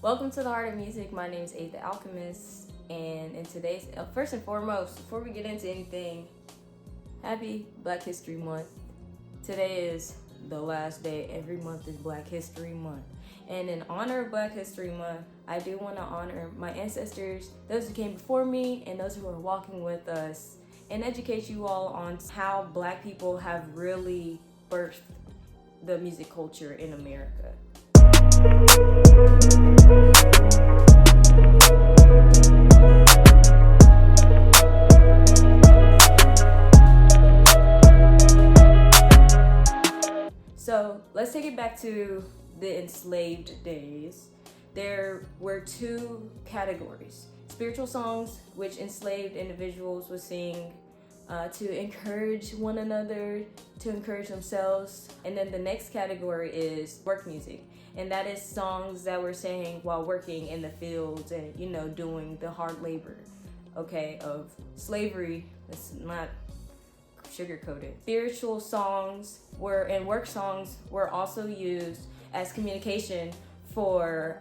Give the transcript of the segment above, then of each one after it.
Welcome to the Heart of Music. My name is Aid the Alchemist, and in today's, first and foremost, before we get into anything, happy Black History Month. Today is the last day. Every month is Black History Month. And in honor of Black History Month, I do want to honor my ancestors, those who came before me, and those who are walking with us, and educate you all on how Black people have really birthed the music culture in America. So let's take it back to the enslaved days. There were two categories: spiritual songs, which enslaved individuals would sing to encourage one another, to encourage themselves. And then the next category is work music. And that is songs that were sang while working in the fields and, doing the hard labor, of slavery. That's not sugar-coated. Spiritual songs and work songs were also used as communication for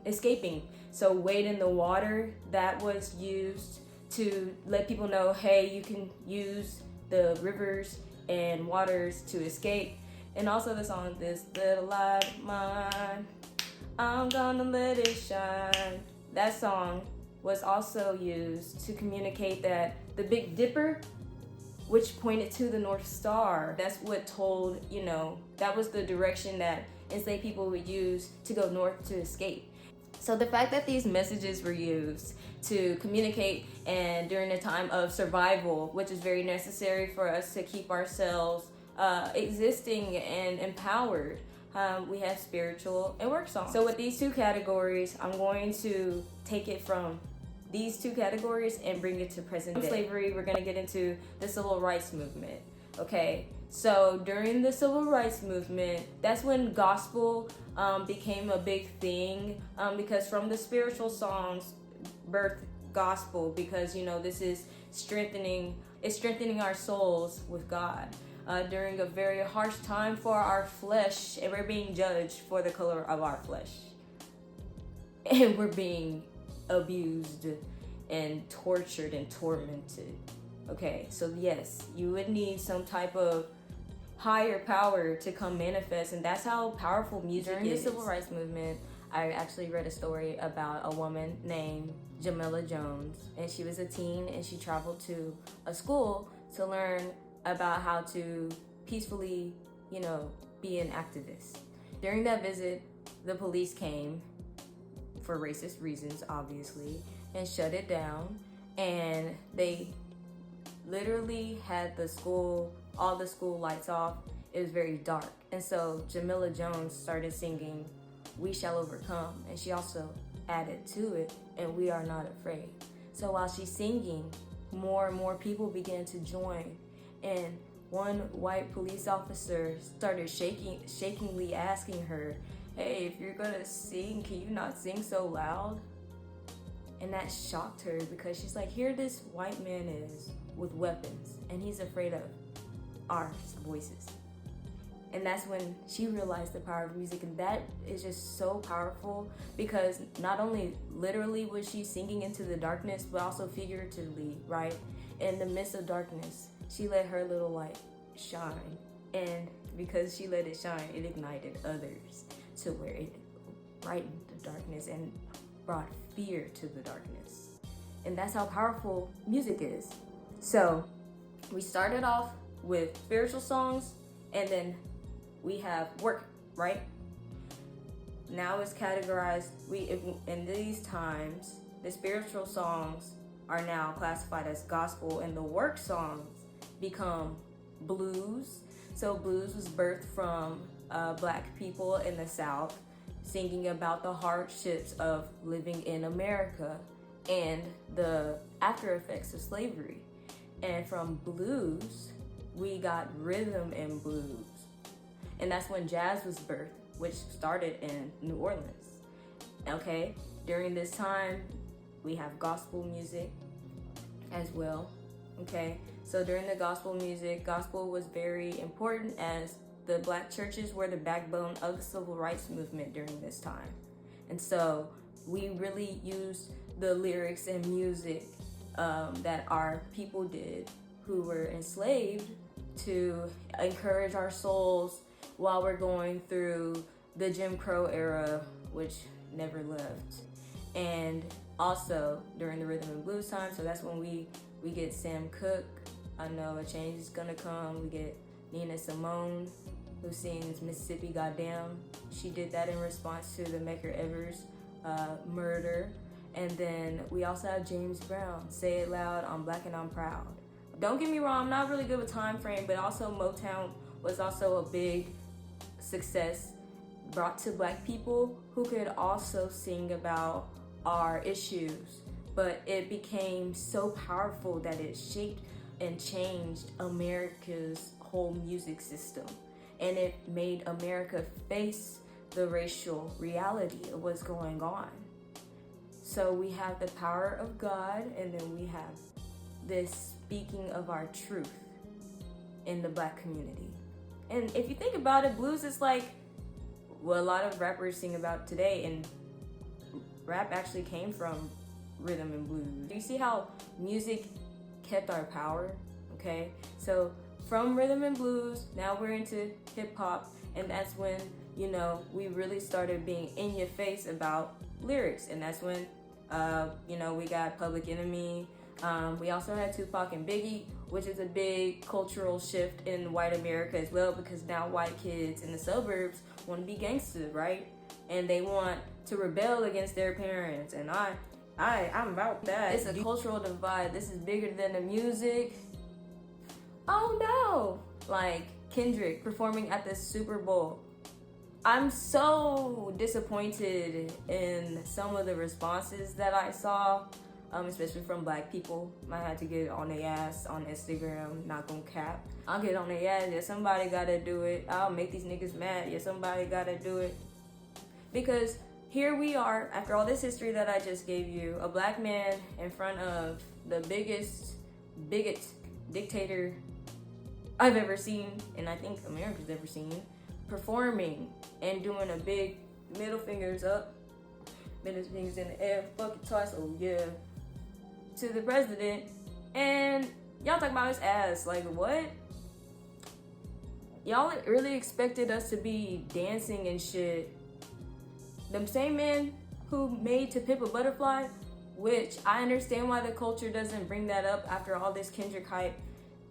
escaping. So wade in the water, that was used to let people know, hey, you can use the rivers and waters to escape. And also the song, This Little Light of Mine, I'm gonna let it shine. That song was also used to communicate that the Big Dipper, which pointed to the North Star, that's what told, that was the direction that enslaved people would use to go north to escape. So the fact that these messages were used to communicate and during a time of survival, which is very necessary for us to keep ourselves existing and empowered, we have spiritual and work songs. So with these two categories, I'm going to take it from these two categories and bring it to present day. Slavery, we're going to get into the civil rights movement. So during the civil rights movement, that's when gospel became a big thing, because from the spiritual songs birthed gospel, because this is strengthening our souls with God during a very harsh time for our flesh, and we're being judged for the color of our flesh, and we're being abused and tortured and tormented. So yes, you would need some type of higher power to come manifest, and that's how powerful music is. During the civil rights movement, I actually read a story about a woman named Jamila Jones, and she was a teen, and she traveled to a school to learn about how to peacefully, be an activist. During that visit, the police came for racist reasons, obviously, and shut it down, and they literally had all the school lights off. It was very dark, and so Jamila Jones started singing We Shall Overcome, and she also added to it, and We Are Not Afraid. So while she's singing, more and more people began to join, and one white police officer started shakingly asking her, hey, if you're gonna sing, can you not sing so loud? And that shocked her, because she's like, here this white man is with weapons, and he's afraid of our voices. And that's when she realized the power of music, and that is just so powerful, because not only literally was she singing into the darkness, but also figuratively, right? In the midst of darkness, she let her little light shine, and because she let it shine, it ignited others to where it brightened the darkness and brought fear to the darkness. And that's how powerful music is. So we started off with spiritual songs, and then we have work, right? Now it's categorized. In these times, the spiritual songs are now classified as gospel, and the work songs become blues. So blues was birthed from Black people in the South singing about the hardships of living in America and the after effects of slavery. And from blues, we got rhythm and blues. And that's when jazz was birthed, which started in New Orleans. During this time, we have gospel music as well. So during the gospel music, gospel was very important, as the Black churches were the backbone of the civil rights movement during this time. And so we really used the lyrics and music that our people did who were enslaved to encourage our souls while we're going through the Jim Crow era, which never left. And also during the rhythm and blues time, so that's when we get Sam Cooke, I Know a Change Is Gonna Come. We get Nina Simone, who sings Mississippi Goddamn. She did that in response to the Medgar Evers murder. And then we also have James Brown, Say It Loud, I'm Black and I'm Proud. Don't get me wrong, I'm not really good with time frame, but also Motown was also a big success brought to Black people who could also sing about our issues. But it became so powerful that it shaped and changed America's whole music system. And it made America face the racial reality of what's going on. So we have the power of God, and then we have this speaking of our truth in the Black community. And if you think about it, blues is like what a lot of rappers sing about today, and rap actually came from rhythm and blues. You see how music kept our power, okay? So from rhythm and blues, now we're into hip hop, and that's when, you know, we really started being in your face about lyrics, and that's when, you know, we got Public Enemy. We also had Tupac and Biggie, which is a big cultural shift in white America as well, because now white kids in the suburbs want to be gangsters, right? And they want to rebel against their parents, and I'm about that. It's a cultural divide. This is bigger than the music. Oh no! Like Kendrick performing at the Super Bowl. I'm so disappointed in some of the responses that I saw, especially from Black people. I had to get on their ass on Instagram, not gonna cap. I'll get on their ass, yeah, somebody gotta do it. I'll make these niggas mad, yeah, somebody gotta do it. Because here we are, after all this history that I just gave you, a Black man in front of the biggest bigot dictator I've ever seen, and I think America's ever seen, performing and doing a big middle fingers up, middle fingers in the air, fuck it twice, oh yeah, to the president, and y'all talking about his ass, like what? Y'all really expected us to be dancing and shit. Them same men who made To Pimp a Butterfly, which I understand why the culture doesn't bring that up after all this Kendrick hype.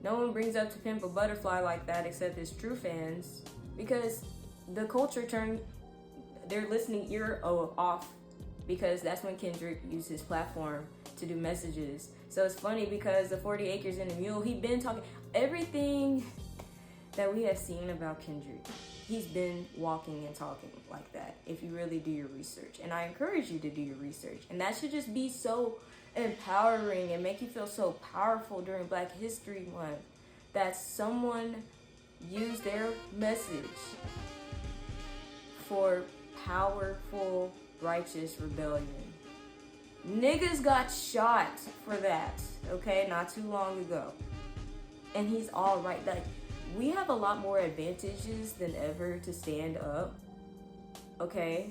No one brings up To Pimp a Butterfly like that except his true fans, because the culture turned their listening ear off, because that's when Kendrick used his platform to do messages. So it's funny because the 40 Acres and a Mule, he been talking everything that we have seen about Kendrick. He's been walking and talking like that if you really do your research. And I encourage you to do your research. And that should just be so empowering and make you feel so powerful during Black History Month that someone used their message for powerful, righteous rebellion. Niggas got shot for that, okay, not too long ago. And he's all right. Like, we have a lot more advantages than ever to stand up, okay?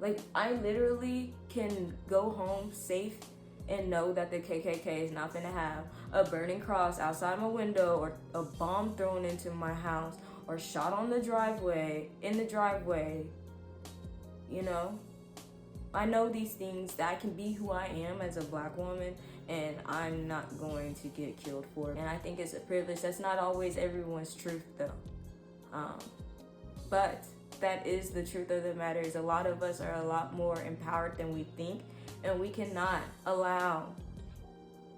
Like, I literally can go home safe and know that the KKK is not gonna have a burning cross outside my window or a bomb thrown into my house or shot on the driveway, in the driveway, you know? I know these things, that I can be who I am as a Black woman, and I'm not going to get killed for it. And I think it's a privilege. That's not always everyone's truth though. But that is the truth of the matter, is a lot of us are a lot more empowered than we think, and we cannot allow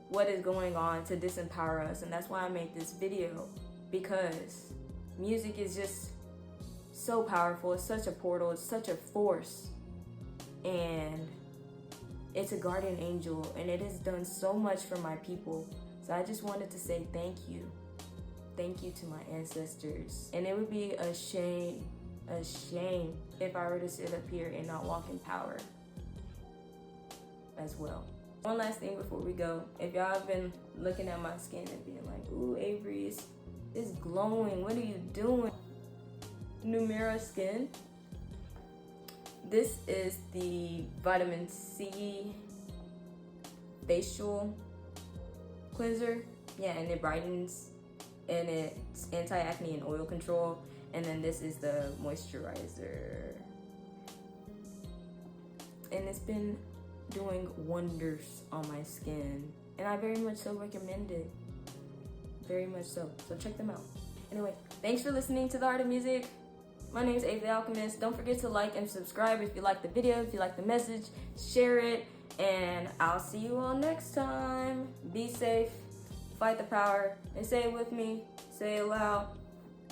what is going on to disempower us. And that's why I made this video, because music is just so powerful. It's such a portal, it's such a force, and it's a guardian angel, and it has done so much for my people. So I just wanted to say thank you. Thank you to my ancestors. And it would be a shame if I were to sit up here and not walk in power as well. One last thing before we go. If y'all have been looking at my skin and being like, ooh, Avery, it's glowing, what are you doing? Numera Skin. This is the vitamin C facial cleanser. Yeah, and it brightens, and it's anti-acne and oil control. And then this is the moisturizer, and it's been doing wonders on my skin, and I very much so recommend it. Very much so. So check them out. Anyway, thanks for listening to The Art of Music. My name is Ava the Alchemist. Don't forget to like and subscribe if you like the video, if you like the message, share it, and I'll see you all next time. Be safe, fight the power, and say it with me, say it loud.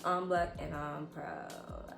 I'm black and I'm proud.